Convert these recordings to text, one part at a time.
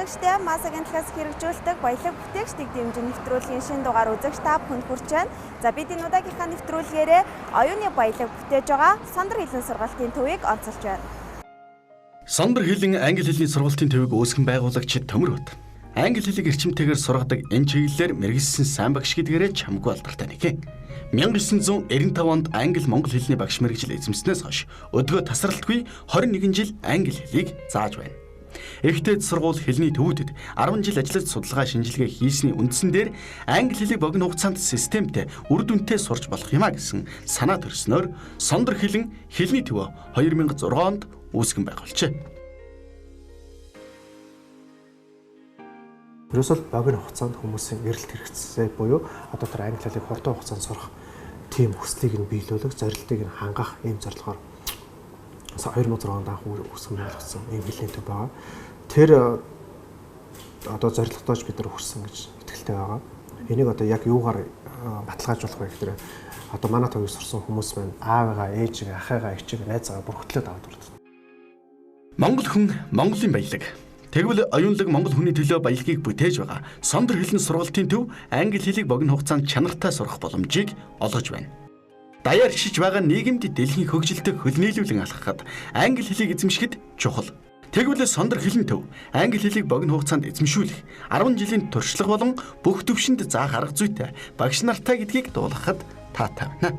үзэгчдээ Мас агентлагаас хэрэгжүүлдэг баялаг бүтээгчдийг дэмжин нэвтрүүлгийн шинэ дугаар үзэгч та бүхэнд хүрч байна. За бид энэ удаагийнхаа нэвтрүүлгээрээ оюуны баялаг бүтээж байгаа Сандар хэлний сургалтын төвийг онцолж байна. Сандар хэлний англи хэлний сургалтын төвийг үүсгэн байгуулагч Төмөр Бат. Англи хэлийг эрчимтэйгээр сургадаг энэ чиглэлээр мэргэжсэн сайн багш гэдгээрээ чамгүй алдартай нэг. 1995 онд англи-монгол хэлний багш мэргэжил эзэмснээс хойш өдгөө тасралтгүй 21 жил англи хэлийг зааж байна. Эхтэйд сургууль хэлний төвүүдэд 10 жил ажиллаж судалгаа шинжилгээ хийсний үндсэн дээр англи хэлийг богино хугацаанд системтэй үр дүнтэй сурч болох юмаа гэсэн санаа төрснөөр Сандар хэлний төвөө 2006 онд үүсгэн байгуулжээ. Ерөөсөө богино хугацаанд хүмүүсийн эрэлт хэрэгцээ буюу одоо тэр англи хэлийг хурдан хугацаанд сурах тийм хүслийг нь биелүүлэх, зорилтыг нь хангах ийм зорилгоор 2006 онд анх үүсгэн байгуулсан ийм хэлний төв байгаа. Тэр одоо зорилготойч бид нар хүрсэн гэж итгэлтэй байгаа. Энийг одоо яг юугаар баталгаажуулах вэ гэхээр одоо манай төвийг сурсан хүмүүс маань аавыгаа, ээжигээ, ахыгаа, эгчигээ, найзаагаа бүр хөтлөөд аваад үрдэн. Монгол хүн Монголын баялаг. Тэгвэл оюунлаг монгол хүний төлөө баялагийг бүтээж байгаа Сандар хэлний сургалтын төв англи хэлийг богино хугацаанд чанартай сурах боломжийг олгож байна. Даяар хишиж байгаа нийгэмд дэлхийн хөгжилтэй хөл нийлүүлэн алхахад англи хэлийг эзэмшихэд чухал. Тэгвэл Сандар хэлний төв англи хэлийг богино хугацаанд эзэмшүүлэх 10 жилийн туршлага болон бүх төвшөнд заах арга зүйтэй багш нартай гэдгийг дуулгахад таатай байна.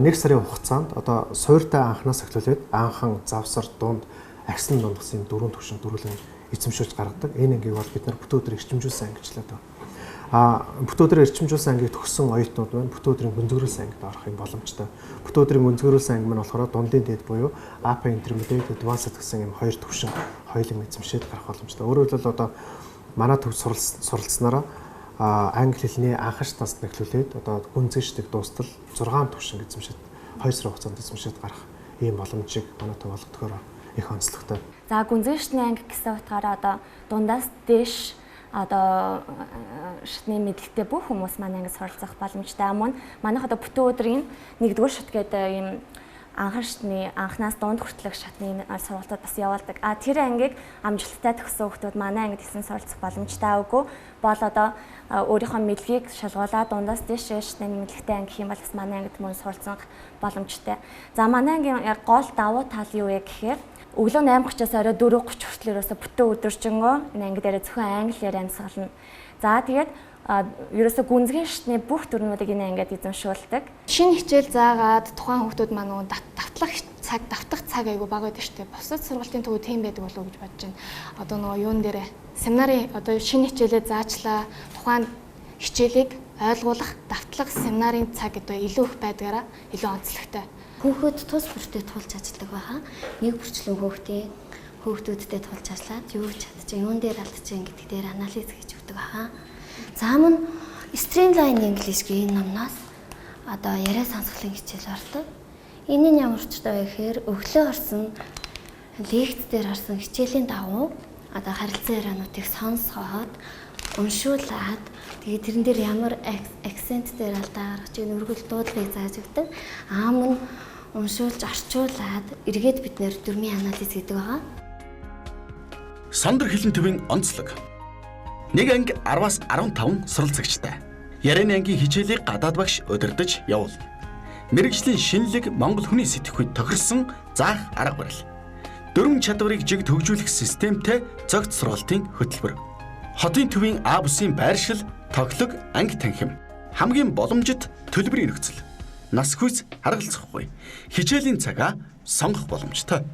Нэг сарын хугацаанд одоо суурьтай анхнаас эхлүүлээд анхан, завсар, дунд, агсан дундгасын дөрвөн төвшин дөрвөлэн эзэмшүүлж гаргадаг. Энэ ангийг бол бид нар бүтэн өдөр эрчимжүүлсэн ангичлаад байна. Бүтэн өдөр эрчимжүүлсэн ангийг төгссөн оюутнууд байна. Бүтэн өдрийн гүнзгийрүүлсэн ангид орох юм боломжтой. Бүтэн өдрийн гүнзгийрүүлсэн анги маань болохоор дундын дэд буюу Upper Intermediate Advanced гэсэн юм хоёр төвшин хоёулын эзэмшээд гарах боломжтой. Өөрөөр хэлбэл одоо манай төв суралцсанараа англи хэлний анхаш тасд нэхлүүлээд одоо гүнзгийштэг дуустал 6 төвшин эзэмшээд 2 сарын хугацаанд эзэмшээд гарах ийм боломжийг манай төв олгодгоор их онцлогтой. За гүнзгийштний анги гэсэн утгаараа одоо дундаас дээш одоо шатны мэдлэгтэй бүх хүмүүс манай ангид суралцах боломжтой. Мөн манайх одоо бүтэн өдрийн 1-р шат гэдэг ийм анхнаас дунд хүртэлх шатны сургалтууд бас явуулдаг. Тэр ангийг амжилттай төгссөн хүмүүс манай ангид ирсэн суралцах боломжтой үгүй бол одоо өөрийнхөө мэдлэгийг шалгуулаад дундаас дээш шатны мэдлэгтэй анги гэх юм бол бас манай ангид мөн суралцах боломжтой. За манай ангийн яг гол давуу тал юу вэ гэхээр өглөө 8:30-аас орой 4:30 хүртэл ерөөсө бүтэн өдөржингөө энэ анги дээр зөвхөн англиар амьсгална. За тэгээд ерөөсө гүнзгий шатны бүх төрнүүдийг энэ ангид эзэмшүүлдэг. Шинэ хичээл заагаад тухайн хүмүүс маань нөгөө давтах цаг айгу бага байдаг шүү дээ. Бусад сургалтын төвөө тийм байдаг болов уу гэж бодож байна. Одоо нөгөө юун дээрээ семинарын одоо шинэ хичээлээ заачлаа. Тухайн хичээлийг ойлгуулах давтлах семинарын цаг одоо илүү их байдгаараа илүү онцлогтой. Хүүхэд тус бүртээ тулж ажилладаг байгаа. Нэг бүрчлэн хүүхдүүдтэй тулж ажиллаад юу гэж чадчих, юун дээр алдчих гэдэг дээр анализ хийж өгдөг байгаа. За мөн Streamline English гэх энэ номноос одоо яриа сонсголын хичээл ордог. Энэ нь ямар учиртай вэ гэхээр өглөө орсон лекц дээр орсон хичээлийн дагуу одоо харилцан яриануудыг сонсгоод уншуулад тэгээд тэрэн дээр ямар акцент дээр алдаа гаргаж ийн өргөл дуудлагыг зааж өгдөг. Мөн уншуулж орчуулад эргээд бид нэр дөрмийн анализ гэдэг байгаа. Сандар хэлний төвийн онцлог. Нэг анги 10-аас 15 суралцагчтай. Ярианы ангийн хичээлийг гадаад багш удирдах явуулна. Мэргэжлийн шинэлэг монгол хүний сэтгэхүйд тохирсон заах арга барил. Дөрвөн чадварыг жиг төгжүүлэх системтэй цогц сургалтын хөтөлбөр. Хотын төвийн А бүсийн байршил, тоглог, анги танхим. Хамгийн боломжит төлбөрийн нөхцөл. Нас хүйс харгалзахгүй. Хичээлийн цагаа сонгох боломжтой.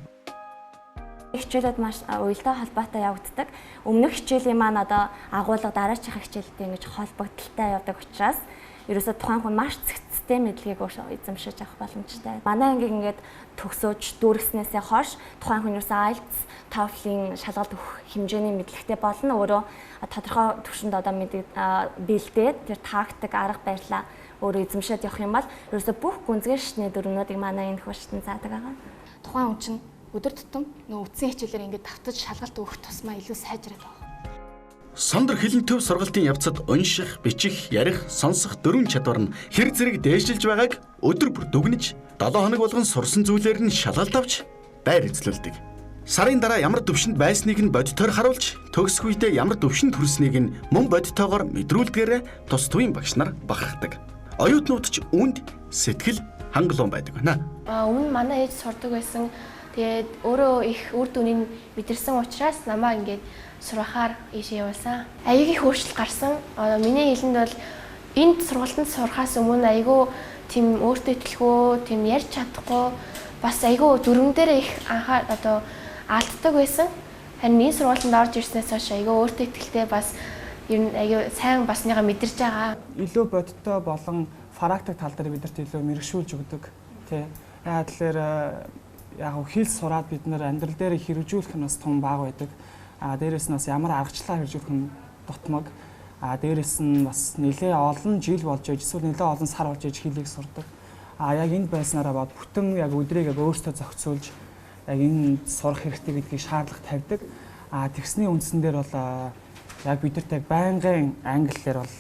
Хичээлүүд маш уялдаа холбоотой явагддаг. Өмнөх хичээлийн маань одоо агуулга дараачихаа хичээлтэй ингэж холбогдолтой явдаг учраас ерөөсөө тухайн хүн маш цэгцтэй мэдлэгийг эзэмшиж авах боломжтой. Манай ангийг ингээд төгсөөж дүүргэснээсээ хойш тухайн хүн ерөөсөө IELTS, TOEFL-ийн шалгалт өгөх хэмжээний мэдлэгтэй болно. Өөрөө тодорхой түвшинд одоо бэлдээд тэр тактик арга барилаа өөрөө эзэмшээд явах юм бол ерөөсөө бүх гүнзгий шатны дөрвнүүдийг манай энэ хурцтан заадаг байгаа. Тухайн хүн чинь өдөр тутам нөгөө үтсэн хичээлээр ингээд давтаж шалгалт өгөх тусмаа илүү сайжраад байгаа. Сандар хэлний төв сургалтын явцад унших, бичих, ярих, сонсох дөрвөн чадвар нь хэр зэрэг дээшилж байгааг өдөр бүр дүгнэж, 7 хоног болгон сурсан зүйлээр нь шалгалт авч байр эзлүүлдэг. Сарын дараа ямар төвшөнд байсныг нь бодитоор харуулж, төгсөх үедээ ямар төвшөнд хүрснийг нь мөн бодитоогоор мэдрүүлдгээр тус төвийн багш нар бахархдаг. Оюутнууд ч үүнд сэтгэл хангалуун байдаг байна. Өмнө манай ээж сурдаг байсан. Тэгээд өөрөө их үр дүнийг мэдэрсэн учраас намаа ингээд сурахаар ийшээ явуулсан. Аягийн их өөрчлөлт гарсан. Миний хэлэнд бол энд сургалтанд сурахаас өмнө айгүй тийм өөртөө итгэлгүй, тийм ярьж чадахгүй, бас айгүй дүрмэн дээр их алддаг байсан. Харин энэ сургалтанд орж ирснээс хойш айгүй өөртөө итгэлтэй бас ер нь айгүй сайн басныгаа мэдэрч байгаа. Илүү бодиттой болон практик тал дээр бидэрт илүү мэрэгшүүлж өгдөг. Тэ. Яагаад тэгэхээр яг хэл сураад бид нэр амьдрал дээр хэрэгжүүлэх нь бас том баг байдаг. Дээрээс нь бас ямар аргачлалаа хэрэгжүүлэх нь дутмаг. Дээрээс нь бас нэлээ олон жил болж ээж эсвэл нэлээ олон сар болж ээж хэлийг сурдаг. Яг энд байснараа бод бүтэн яг өдрийг яг өөртөө зохицуулж яг энэ сурах хэрэгтэй гэдгийг шаардлага тавьдаг. Тэгсний үндсэн дээр бол яг бидэрт яг байнгын англиэр бол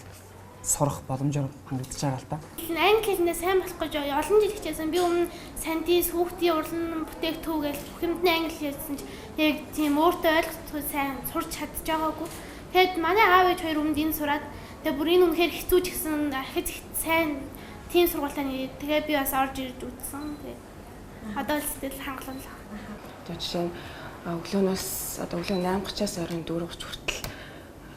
сурах боломжоор хангагдаж байгаа л та. Англи хэлнээ сайн болох гэж олон жил хичээсэн. Би өмнө сантис, хүүхдийн урлан бүтээгдэхүүн гэж бүх юмд нь англи хэлсэн чинь яг тийм өөртөө ойлгохгүй сайн сурч чадж байгаагүй. Тэгэд манай аав ээж хоёр өмнө энэ сураад тэгээ бүр энэ үнэхээр хэцүү ч гэсэн архиж сайн тийм сургалтаа нэрээ. Тэгээ би бас орж ирж үзсэн. Тэгээ одоо л сэтгэл хангалуун л. Одоо жишээ нь өглөөнөөс өглөө 8:30-аас оройн 4:30 хүртэл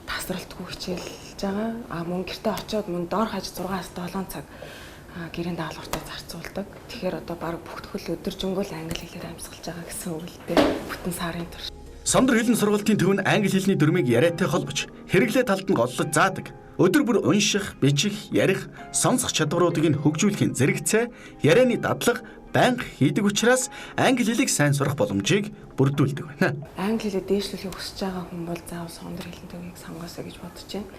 тасралтгүй хичээлж байгаа. Мөн гэртээ очиод мөн доор хаж 6-аас 7 цаг гэрийн даалгавартаа зарцуулдаг. Тэгэхээр одоо баг бүгдхөл өдөржингөө л англи хэлээр амьсгалж байгаа гэсэн үг л дээ. Бүтэн сарын турш. Сандар хэлний сургалтын төв нь англи хэлний дүрмийг яриатай холбож, хэрэглээ талд нь голлож заадаг. Өдөр бүр унших, бичих, ярих, сонсох чадваруудыг нь хөгжүүлэхийн зэрэгцээ, ярианы дадлага байнга хийдэг учраас англи хэлийг сайн сурах боломжийг бүрдүүлдэг байна. Англи хэлээ дээшлүүлэхийг хүсэж байгаа хүн бол заавал сандар хэлний төвийг сонгоосоо гэж бодож байна.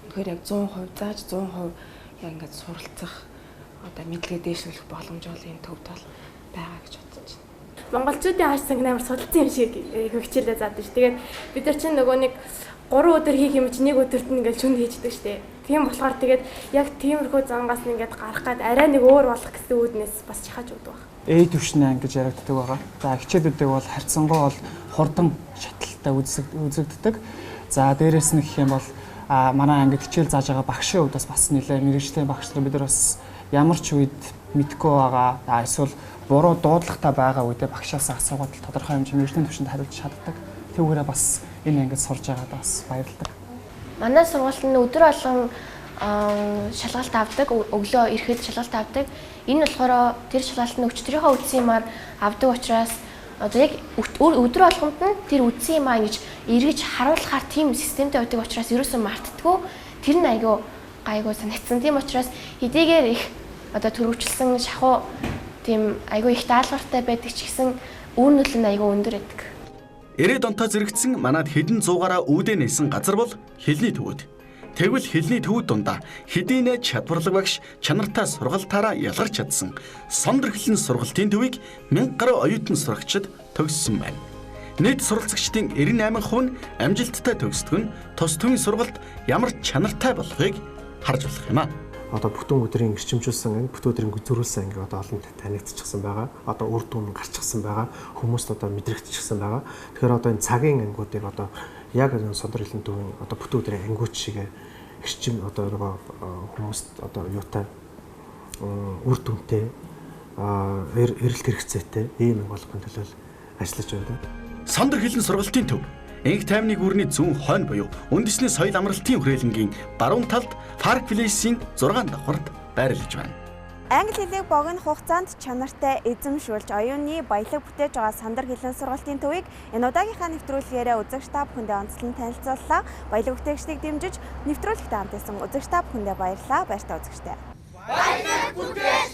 Үнэхээр яг 100% зааж 100% яг ингээд суралцах одоо мэдлэгээ дээшлүүлэх боломж бол энэ төвд бол байгаа гэж бодож байна. Монголчуудын хааш санг амар судалсан юм шиг хөгжүүлээ заадаг ш. Тэгээд бид нар чинь нөгөө нэг 3 өдөр хийх юм чи нэг өдөрт нь ингээд шүнд хийждэг штэ. Тийм болохоор тэгээд яг тиймэрхүү зангаас нь ингээд гарах гад арай нэг өөр болох гэсэн үүднээс бас чахаж өгдөг баг. A төвшин анги гэж яригддаг байгаа. За хичээлүүдээ бол харьцангуй бол хурдан шаталтай үзэгддэг. За дээрэс нь гэх юм бол манай ангид хичээл зааж байгаа багшийн хувьд бас нэлээ мэрэгжлийн багш нар бид нар бас ямар ч үед мэдгүй байгаа. Эсвэл буруу дуудлагатай байгаа үедээ багшаас асуугаад тодорхой хэмжээний мэрэгжлийн төвшөнд хариулж чаддаг. Тэгвэрээ бас энэ ангид сурж байгаад бас баярлалаа. Манай сургуульд нь өдөр болгон шалгалт авдаг, өглөө ирэхэд шалгалт авдаг. Энэ болохоор тэр шалгалтанд өчтөрийнхөө үдсэн юмар авдаг учраас одоо яг өдөр болгонд нь тэр үдсэн юмаа ингэж эргэж харуулахаар тийм системтэй байдаг учраас ерөөсөө мартдаггүй. Тэр нь айгүй санагдсан. Тийм учраас хэдийгээр их одоо төрөвчлсөн шахуу тийм айгүй их даалгавартай байдаг ч гэсэн үр нөлөө нь айгүй өндөр байдаг. 90 онтой зэрэгцсэн манад хэдэн зуугаараа үүдээ нээсэн газар бол хэлний төвүүд. Тэгвэл хэлний төвүүд дундаа хэдийнэ чадварлаг багш чанартай сургалтаараа ялгарч чадсан Сандар хэлний сургалтын төвийг 1000 гаруй оюутан сурагчид төгссөн байна. Нийт суралцагчдын 98% нь амжилттай төгсдөг нь тус төвийн сургалт ямар чанартай болохыг харж болох юм аа. Одоо бүтэн өдрийн эрчимжүүлсэн анги, бүтэн өдрийн зөрүүлсэн анги одоо олонд танигдчихсан байгаа. Одоо үр дүн гарчихсан байгаа. Хүмүүст одоо мэдрэгдчихсэн байгаа. Тэгэхээр одоо энэ цагийн ангиудыг одоо яг энэ Сандар хэлний төвийн одоо бүтэн өдрийн ангиуд шиг эрчим одоо хүмүүст одоо юутай үр дүнтэй эрэлт хэрэгцээтэй ийм анги болохын төлөө ажиллаж байна. Сандар хэлний сургалтын төв Энх таймны гүрний зүүн хойно буюу үндэсний соёл амралтын хүрээлэнгийн баруун талд Park Place-ийн 6 давхарт байрлаж байна. Англи хэлийг богино хугацаанд чанартай эзэмшүүлж оюуны баялаг бүтээж байгаа Сандар хэлний сургалтын төвийг энэ удаагийнхаа нэвтрүүлгээрээ үзэгч та бүхэндээ онцлон танилцууллаа. Баялаг бүтээгчдийг дэмжиж нэвтрүүлэгт хамт байсан үзэгч та бүхэндээ баярлалаа. Баяртай үзэгчтэй. Баялаг бүтээгч